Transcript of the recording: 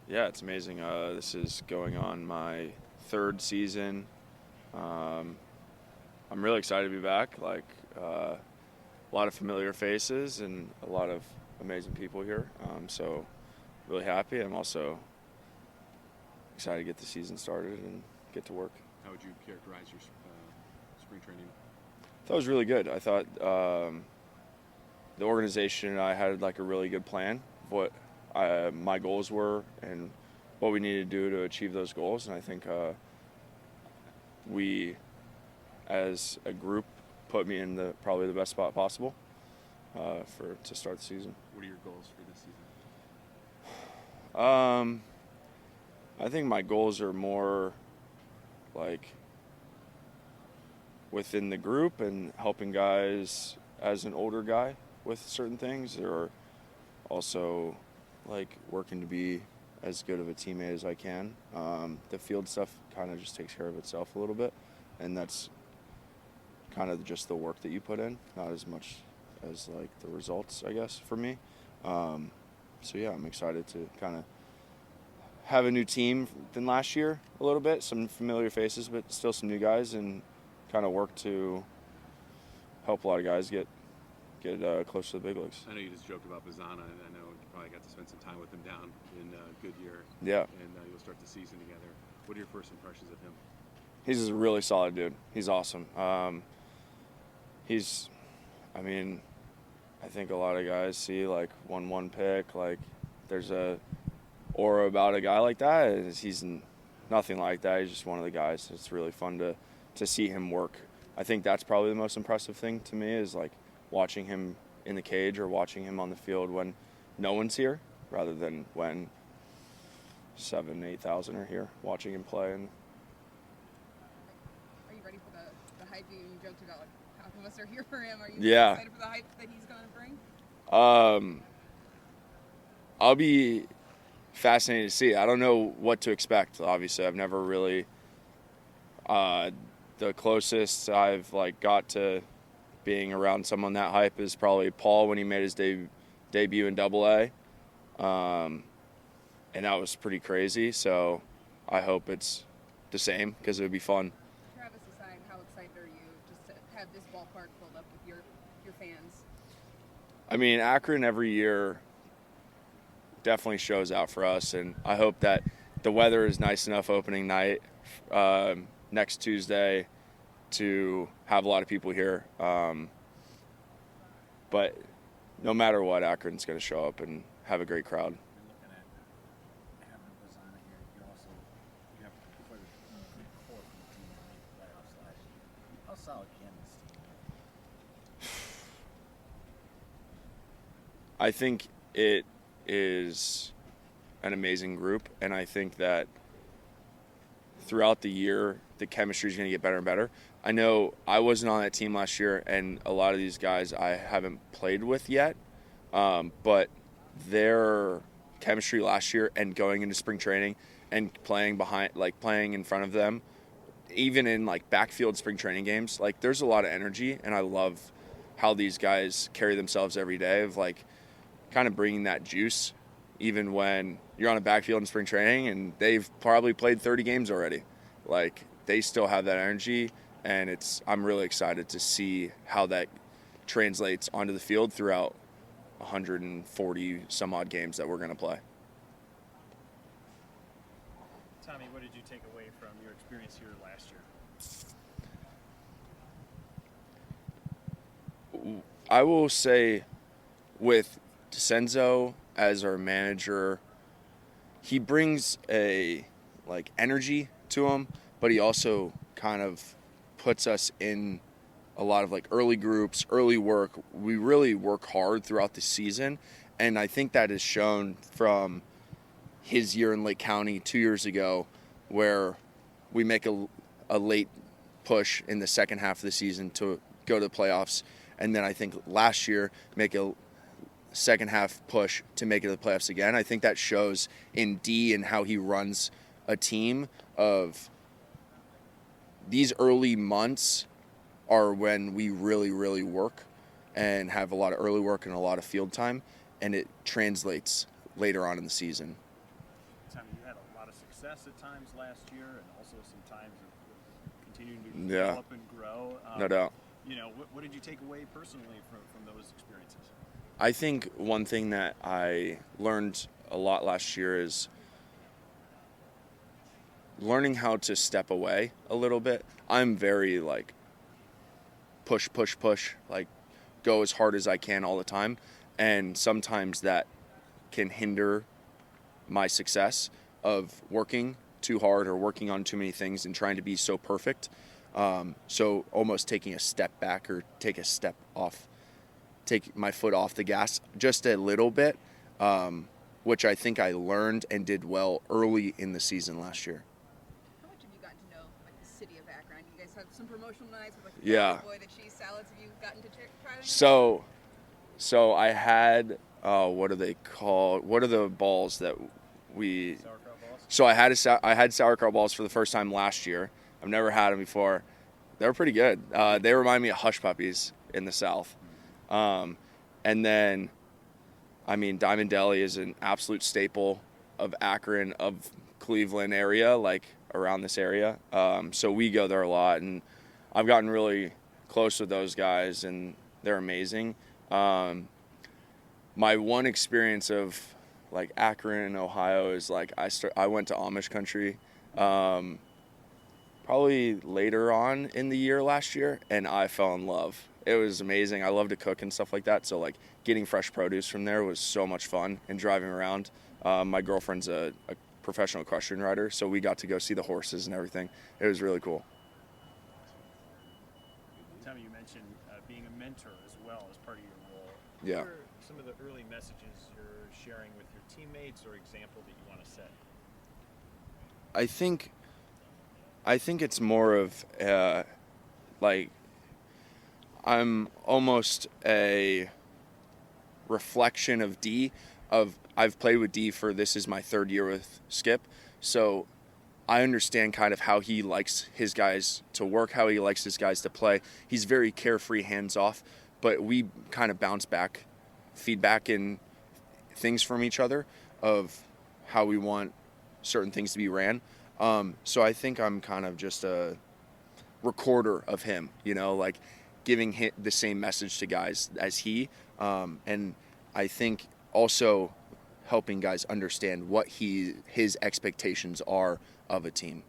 Yeah, it's amazing. This is going on my third season. Um, I'm really excited to be back. A lot of familiar faces and a lot of amazing people here. So really happy. I'm also excited to get the season started and get to work. How would you characterize your spring training? That was really good. I thought the organization and I had like a really good plan of what my goals were and what we needed to do to achieve those goals. And I think we, as a group, put me in probably the best spot possible to start the season. What are your goals for this season? I think my goals are more like within the group and helping guys as an older guy with certain things, or also like working to be as good of a teammate as I can. The field stuff kind of just takes care of itself a little bit, and that's kind of just the work that you put in, not as much as like the results, I guess, for me. So yeah, I'm excited to kind of have a new team than last year a little bit, some familiar faces, but still some new guys, and kind of work to help a lot of guys get close to the big leagues. I know you just joked about Bazana, and I know you probably got to spend some time with him down in Goodyear. Yeah. And you'll start the season together. What are your first impressions of him? He's a really solid dude. He's awesome. I think a lot of guys see like 1-1 pick, like there's a aura about a guy like that. He's nothing like that. He's just one of the guys. It's really fun to see him work. I think that's probably the most impressive thing to me is like watching him in the cage or watching him on the field when no one's here, rather than when 7,000-8,000 are here watching him play. And are you ready for the hype? You joked about half of us are here for him. Are you excited for the hype that he's going to bring? I'll be fascinated to see. I don't know what to expect. Obviously, I've never really. The closest I've like got to being around someone that hype is probably Paul when he made his debut in AA, and that was pretty crazy. So I hope it's the same because it would be fun. Travis aside, how excited are you just to have this ballpark filled up with your fans? I mean, Akron every year definitely shows out for us, and I hope that the weather is nice enough opening night next Tuesday to have a lot of people here. But no matter what, Akron's going to show up and have a great crowd. You're looking at having Bazana here. You have before the core from the team in the playoffs last year. How solid can this team be? I think it is an amazing group, and I think that throughout the year, the chemistry is going to get better and better. I know I wasn't on that team last year, and a lot of these guys I haven't played with yet, but their chemistry last year and going into spring training and playing in front of them, even in like backfield spring training games, like there's a lot of energy, and I love how these guys carry themselves every day of like kind of bringing that juice, even when you're on a backfield in spring training and they've probably played 30 games already. Like they still have that energy, and I'm really excited to see how that translates onto the field throughout 140 some odd games that we're going to play. Tommy, what did you take away from your experience here last year? I will say with DeCenzo as our manager, he brings a like energy to him, but he also kind of puts us in a lot of like early groups, early work. We really work hard throughout the season, and I think that is shown from his year in Lake County 2 years ago, where we make a late push in the second half of the season to go to the playoffs, and then I think last year make a second half push to make it to the playoffs again. I think that shows in D and how he runs a team of these early months are when we really, really work and have a lot of early work and a lot of field time, and it translates later on in the season. Tommy, you had a lot of success at times last year, and also some times of continuing to develop and grow. No doubt. You know, what did you take away personally from those experiences? I think one thing that I learned a lot last year is learning how to step away a little bit. I'm very like push, like go as hard as I can all the time. And sometimes that can hinder my success of working too hard or working on too many things and trying to be so perfect. So almost taking a step back or take my foot off the gas just a little bit, which I think I learned and did well early in the season last year. How much have you gotten to know like the city of Akron? You guys have some promotional nights with like the boy, the cheese salads. Have you gotten to try them? So I had what are they called? What are the balls that we? Sauerkraut balls? So I had sauerkraut balls for the first time last year. I've never had them before. They were pretty good. They remind me of hush puppies in the South. And then, I mean, Diamond Deli is an absolute staple of Akron, of Cleveland area, like around this area. So we go there a lot, and I've gotten really close with those guys, and they're amazing. My one experience of like Akron, Ohio is like I went to Amish country probably later on in the year last year, and I fell in love. It was amazing. I love to cook and stuff like that, so like getting fresh produce from there was so much fun, and driving around. My girlfriend's a professional equestrian rider, so we got to go see the horses and everything. It was really cool. Tommy, you mentioned being a mentor as well as part of your role. Yeah. What are some of the early messages you're sharing with your teammates or example that you want to set? I think it's more of like I'm almost a reflection of D. I've played with D for this is my third year with Skip, so I understand kind of how he likes his guys to work, how he likes his guys to play. He's very carefree, hands off, but we kind of bounce back feedback and things from each other of how we want certain things to be ran. So I think I'm kind of just a recorder of him, you know, like giving him the same message to guys as he. And I think also helping guys understand what his expectations are of a team.